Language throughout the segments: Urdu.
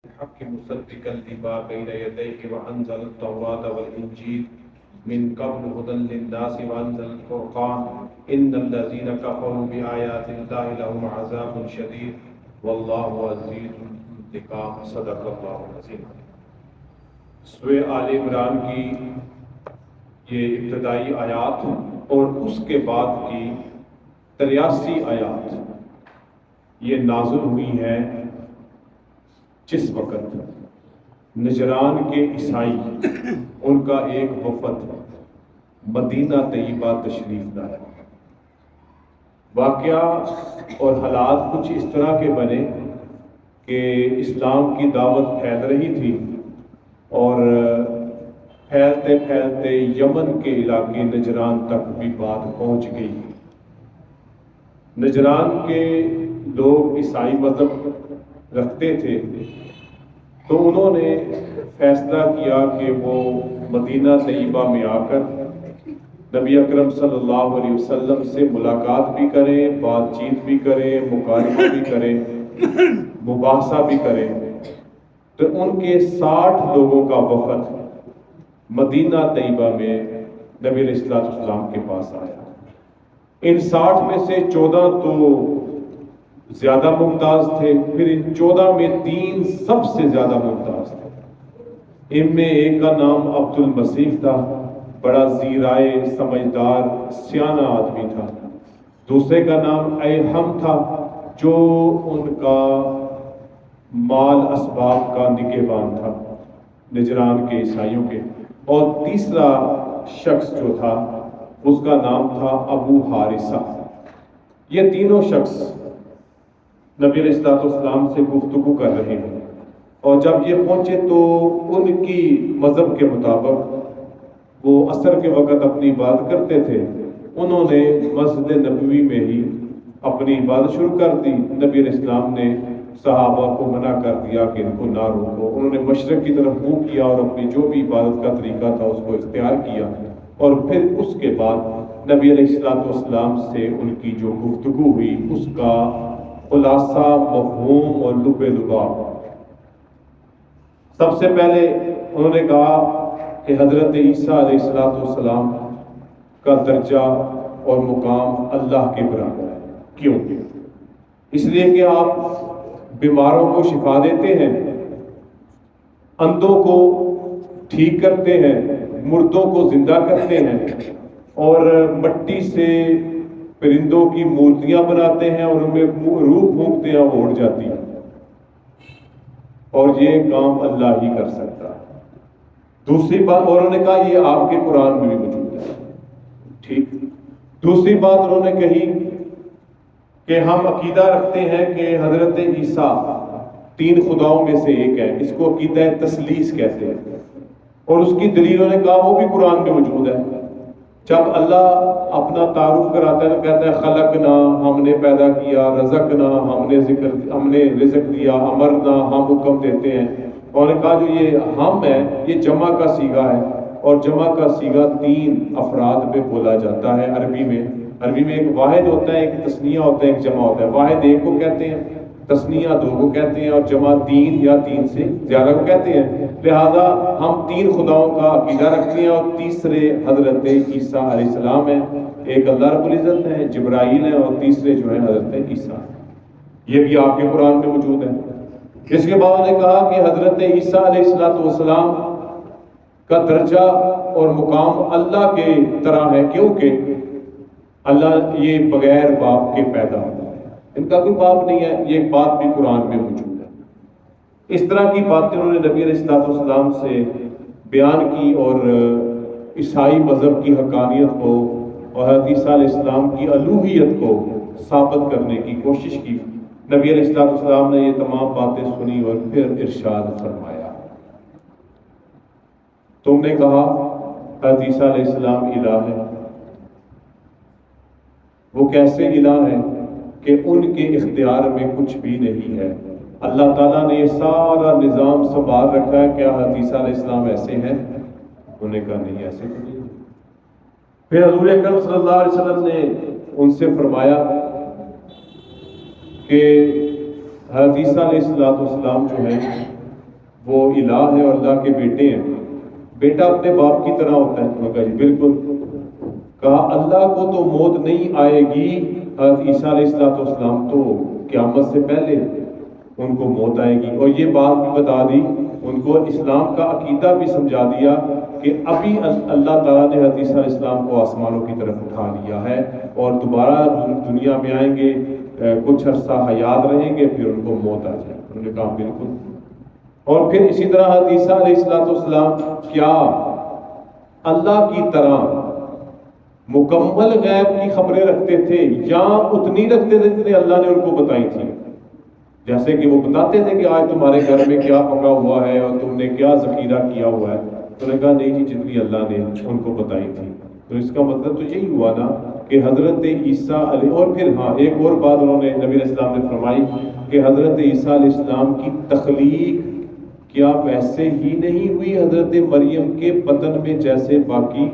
الحق مصدقا لما بين يديه وأنزل التوراة والإنجيل من قبل هدى للناس وأنزل الفرقان إن الذين كفروا بآيات الله لهم عذاب شديد والله عزيز انتقام صدق اللہ العظیم۔ سورہ آل عمران کی یہ ابتدائی آیات اور اس کے بعد کی 83 آیات یہ نازل ہوئی ہیں جس وقت نجران کے عیسائی ان کا ایک وفد مدینہ طیبہ تشریف لایا۔ واقعہ اور حالات کچھ اس طرح کے بنے کہ اسلام کی دعوت پھیل رہی تھی اور پھیلتے پھیلتے یمن کے علاقے نجران تک بھی بات پہنچ گئی۔ نجران کے لوگ عیسائی مذہب رکھتے تھے تو انہوں نے فیصلہ کیا کہ وہ مدینہ طیبہ میں آ کر نبی اکرم صلی اللہ علیہ وسلم سے ملاقات بھی کریں، بات چیت بھی کریں، مکالمہ بھی کریں، مباحثہ بھی کریں۔ تو ان کے 60 لوگوں کا وفد مدینہ طیبہ میں نبی علیہ السلام کے پاس آیا۔ ان 60 میں سے 14 تو زیادہ ممتاز تھے، پھر ان 14 میں 3 سب سے زیادہ ممتاز تھے۔ ان میں ایک کا نام عبد المسیح تھا، بڑا ذیرائے سمجھدار سیانہ آدمی تھا۔ دوسرے کا نام ایہم تھا جو ان کا مال اسباب کا نگہبان تھا نجران کے عیسائیوں کے، اور تیسرا شخص جو تھا اس کا نام تھا ابو حارثہ۔ یہ تینوں شخص نبی علیہ السلام سے گفتگو کر رہے ہیں، اور جب یہ پہنچے تو ان کی مذہب کے مطابق وہ عصر کے وقت اپنی عبادت کرتے تھے۔ انہوں نے مسجد نبوی میں ہی اپنی عبادت شروع کر دی۔ نبی علیہ السلام نے صحابہ کو منع کر دیا کہ ان کو نہ روکو۔ انہوں نے مشرق کی طرف منہ کیا اور اپنی جو بھی عبادت کا طریقہ تھا اس کو اختیار کیا، اور پھر اس کے بعد نبی علیہ السلام سے ان کی جو گفتگو ہوئی اس کا خلاصہ، مفہوم اور لب لباب۔ سب سے پہلے انہوں نے کہا کہ حضرت عیسیٰ علیہ السلام کا درجہ اور مقام اللہ کے برابر ہے۔ کیوں؟ اس لیے کہ آپ بیماروں کو شفا دیتے ہیں، اندھوں کو ٹھیک کرتے ہیں، مردوں کو زندہ کرتے ہیں، اور مٹی سے پرندوں کی مورتیاں بناتے ہیں اور ان میں روح پھونکتے ہیں، وہ اڑ جاتی ہیں، اور یہ کام اللہ ہی کر سکتا ہے۔ دوسری بات انہوں نے کہا یہ آپ کے قرآن میں بھی موجود ہے۔ ٹھیک۔ دوسری بات انہوں نے کہی کہ ہم عقیدہ رکھتے ہیں کہ حضرت عیسیٰ 3 خداؤں میں سے ایک ہے، اس کو عقیدہ تثلیث کہتے ہیں، اور اس کی دلیل انہوں نے کہا وہ بھی قرآن میں موجود ہے۔ جب اللہ اپنا تعارف کراتا ہے تو کہتا ہے خلقنا، ہم نے پیدا کیا، رزقنا، ہم نے رزق دیا، امرنا، ہم حکم دیتے ہیں۔ انہوں نے کہا جو یہ ہم ہے یہ جمع کا صیغہ ہے، اور جمع کا صیغہ 3 افراد میں بولا جاتا ہے عربی میں۔ عربی میں ایک واحد ہوتا ہے، ایک تثنیہ ہوتا ہے، ایک جمع ہوتا ہے۔ واحد 1 کو کہتے ہیں، تثنیہ 2 کو کہتے ہیں، اور جمع 3 یا 3 سے زیادہ کو کہتے ہیں۔ لہذا ہم 3 خداؤں کا عقیدہ رکھتے ہیں، اور تیسرے حضرت عیسیٰ علیہ السلام ہیں۔ ایک اللہ رب العزت ہے، جبرائیل ہے، اور تیسرے جو ہے حضرت عیسیٰ۔ یہ بھی آپ کے قرآن میں موجود ہے۔ اس کے بعد انہوں نے کہا کہ حضرت عیسیٰ علیہ السلام کا درجہ اور مقام اللہ کے طرح ہے، کیونکہ اللہ یہ بغیر باپ کے پیدا ہوا ہے، ان کا کوئی باپ نہیں ہے۔ یہ بات بھی قرآن میں موجود ہے۔ اس طرح کی باتیں انہوں نے نبی علیہ السلام سے بیان کی، اور عیسائی مذہب کی حقانیت کو اور حضرت عیسیٰ علیہ السلام کی الوہیت کو ثابت کرنے کی کوشش کی۔ نبی علیہ السلام نے یہ تمام باتیں سنی اور پھر ارشاد فرمایا، تم نے کہا حضرت عیسیٰ علیہ السلام الہ ہے، وہ کیسے الہ ہے کہ ان کے اختیار میں کچھ بھی نہیں ہے۔ اللہ تعالیٰ نے یہ سارا نظام سنبھال رکھا ہے، کیا حضرت عیسیٰ علیہ السلام ایسے ہیں؟ انہوں نے کہا نہیں، ایسے تو نہیں۔ پھر حضور اکرم صلی اللہ علیہ وسلم نے ان سے فرمایا کہ حضرت عیسیٰ علیہ السلام جو ہیں وہ الہ ہے اور اللہ کے بیٹے ہیں، بیٹا اپنے باپ کی طرح ہوتا ہے؟ انہوں نے کہا جی بالکل۔ کہا اللہ کو تو موت نہیں آئے گی، حضرت عیسیٰ علیہ السلام تو قیامت سے پہلے ان کو موت آئے گی، اور یہ بات بھی بتا دی ان کو، اسلام کا عقیدہ بھی سمجھا دیا کہ ابھی اللہ تعالیٰ نے حضرت عیسیٰ علیہ السلام کو آسمانوں کی طرف اٹھا لیا ہے اور دوبارہ دنیا میں آئیں گے، کچھ عرصہ حیات رہیں گے، پھر ان کو موت آ جائے۔ انہوں نے کہا بالکل۔ اور پھر اسی طرح حضرت عیسیٰ علیہ السلام کیا اللہ کی طرح مکمل غیب کی خبریں رکھتے تھے یا اتنی رکھتے تھے جتنی اللہ نے ان کو بتائی تھی؟ جیسے کہ وہ بتاتے تھے کہ آج تمہارے گھر میں کیا پکا ہوا ہے اور تم نے کیا ذخیرہ کیا ہوا ہے، تو نے کہا نہیں جی جتنی اللہ نے ان کو بتائی تھی۔ تو اس کا مطلب تو یہی ہوا نا کہ حضرت عیسیٰ علیہ، اور پھر ہاں ایک اور بات انہوں نے نبی علیہ السلام نے فرمائی کہ حضرت عیسیٰ علیہ السلام کی تخلیق کیا ویسے ہی نہیں ہوئی حضرت مریم کے بطن میں جیسے باقی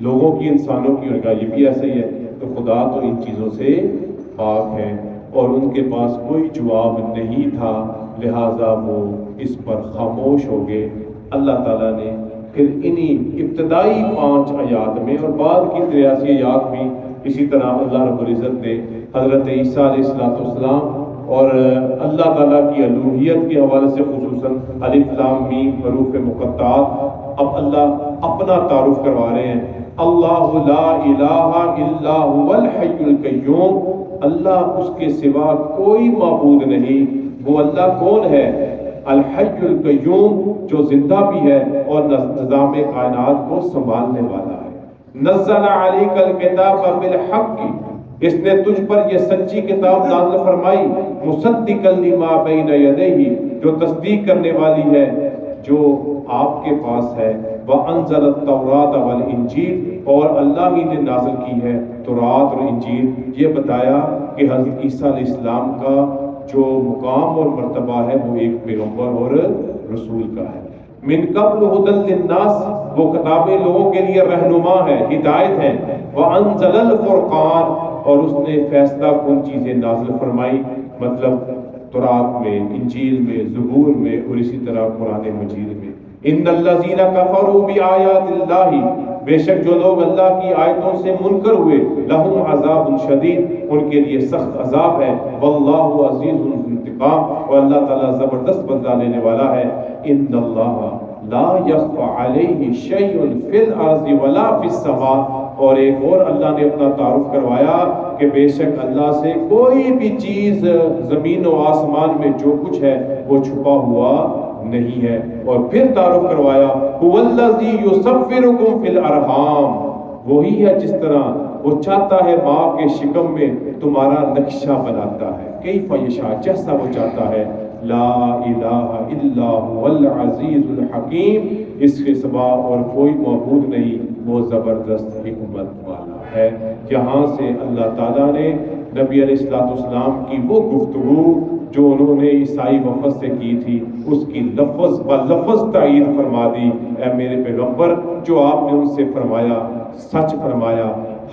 لوگوں کی، انسانوں کی؟ ان کا یہ بھی ایسا ہی ہے۔ تو خدا تو ان چیزوں سے پاک ہے اور ان کے پاس کوئی جواب نہیں تھا، لہٰذا وہ اس پر خاموش ہو گئے۔ اللہ تعالیٰ نے پھر انہی ابتدائی 5 آیات میں اور بعد کی 83 آیات بھی اسی طرح اللہ رب العزت نے حضرت عیسیٰ علیہ السلام اور اللہ تعالیٰ کی الوہیت کے حوالے سے خصوصاً الف لام میم حروف مقطعات، اب اللہ اپنا تعارف کروا رہے ہیں۔ اللہ لا الہ الا هو الحی القیوم، اللہ اس کے سوا کوئی معبود نہیں۔ وہ اللہ کون ہے؟ الحی القیوم، جو زندہ بھی ہے اور نظام کائنات کو سنبھالنے والا ہے۔ نزل علیک الکتاب بالحق، اس نے تجھ پر یہ سچی کتاب نازل فرمائی، مصدقا لما بین یدیہ، جو تصدیق کرنے والی ہے جو آپ کے پاس ہے۔ وانزل التوراۃ والانجیل، اور اللہ ہی نے نازل کی ہے تورات اور انجیل۔ یہ بتایا کہ حضرت عیسیٰ علیہ السلام کا جو مقام اور مرتبہ ہے وہ ایک پیغمبر اور رسول کا ہے۔ من قبل ھدی للناس، وہ کتابیں لوگوں کے لیے رہنما ہے، ہدایت ہے۔ وانزل الفرقان، اور اس نے فیصلہ کن چیزیں نازل فرمائی، مطلب تورات میں، انجیل میں، زبور میں اور اسی طرح قرآن مجید میں۔ ان الذین کفروا بآیات اللہ، بے شک جو لوگ اللہ کی آیتوں سے منکر ہوئے، لہم عذاب شدید، ان کے لیے سخت عذاب ہے۔ واللہ عزیز انتقام، اور اللہ تعالیٰ زبردست بدلہ لینے والا ہے۔ ان اللہ لا یخفی علیہ شیء فی الارض ولا فی السماء، اور ایک اور اللہ نے اپنا تعارف کروایا کہ بے شک اللہ سے کوئی بھی چیز زمین و آسمان میں جو کچھ ہے وہ چھپا ہوا نہیں ہے۔ اور پھر تعارف کروایا هو الذی یصورکم فی الارحام، وہی ہے جس طرح وہ چاہتا ہے ماں کے شکم میں تمہارا نقشہ بناتا ہے، کیف یشاء، جیسا وہ چاہتا ہے۔ لا الہ الا هو العزیز الحکیم، اس کے سوا اور کوئی معبود نہیں، وہ زبردست حکمت والا ہے۔ یہاں سے اللہ تعالیٰ نے نبی علیہ السلام کی وہ گفتگو جو انہوں نے عیسائی وفد سے کی تھی، اس کی لفظ بلفظ تائید فرما دی۔ اے میرے پیغمبر، جو آپ نے ان سے فرمایا سچ فرمایا،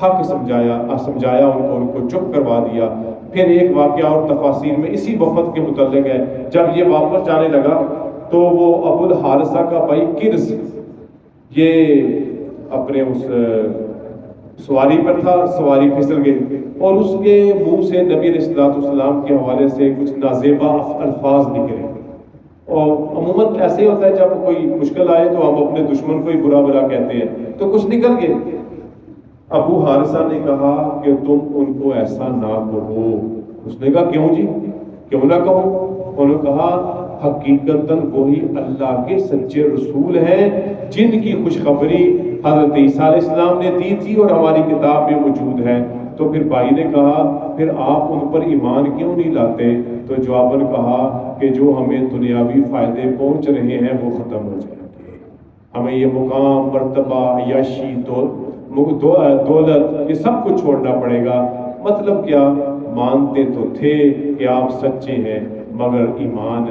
حق سمجھایا ان کو چپ کروا دیا۔ پھر ایک واقعہ اور تفاصیل میں اسی وفد کے متعلق ہے، جب یہ واپس جانے لگا تو وہ ابو الحارثہ کا بھائی کرس، یہ اپنے اس سواری پر تھا، سواری پھسل گئی اور اس کے منہ سے نبی علیہ السلام کے حوالے سے کچھ نازیبا الفاظ نکلے۔ اور عموماً ایسے ہی ہوتا ہے، جب کوئی مشکل آئے تو ہم اپنے دشمن کو ہی برا بھلا کہتے ہیں، تو کچھ نکل گئے۔ ابو حارثہ نے کہا کہ تم ان کو ایسا نہ کہو۔ اس نے کہا کیوں جی، کیوں نہ کہو؟ انہوں نے کہا حقیقتاً وہی اللہ کے سچے رسول ہیں جن کی خوشخبری حضرت عیسیٰ علیہ السلام نے دی تھی اور ہماری کتاب میں موجود ہے۔ تو پھر بھائی نے کہا پھر آپ ان پر ایمان کیوں نہیں لاتے؟ تو جواباً کہا کہ جو ہمیں دنیاوی فائدے پہنچ رہے ہیں وہ ختم ہو جائیں گے، ہمیں یہ مقام، مرتبہ، عیاشی، دولت، یہ سب کچھ چھوڑنا پڑے گا۔ مطلب کیا؟ مانتے تو تھے کہ آپ سچے ہیں مگر ایمان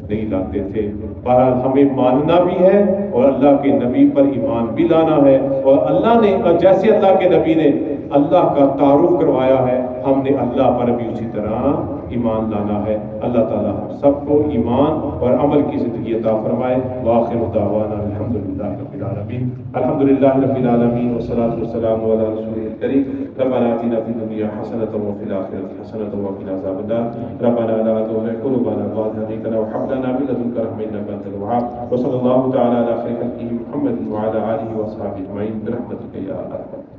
نہیں لاتے تھے۔ بہرحال ہمیں ماننا بھی ہے اور اللہ کے نبی پر ایمان بھی لانا ہے، اور اللہ نے، جیسے اللہ کے نبی نے اللہ کا تعارف کروایا ہے، ہم نے اللہ پر بھی اسی طرح ایمان لانا ہے۔ اللہ تعالیٰ ہم سب کو ایمان اور عمل کی زندگی عطا فرمائے۔ وآخر دعوانا الحمدللہ رب العالمین، الحمدللہ رب العالمین، والصلاة والسلام علی رسولہ الکریم۔ ربنا آتنا فی الدنیا حسنۃ وفی الآخرۃ حسنۃ وقنا عذاب النار۔ ربنا لا تزغ قلوبنا بعد إذ هديتنا وهب لنا من لدنك رحمة إنك أنت الوهاب۔ وصلی اللہ تعالی علی خیر خلقہ محمد وعلی آلہ وصحبہ اجمعین برحمتک یا ارحم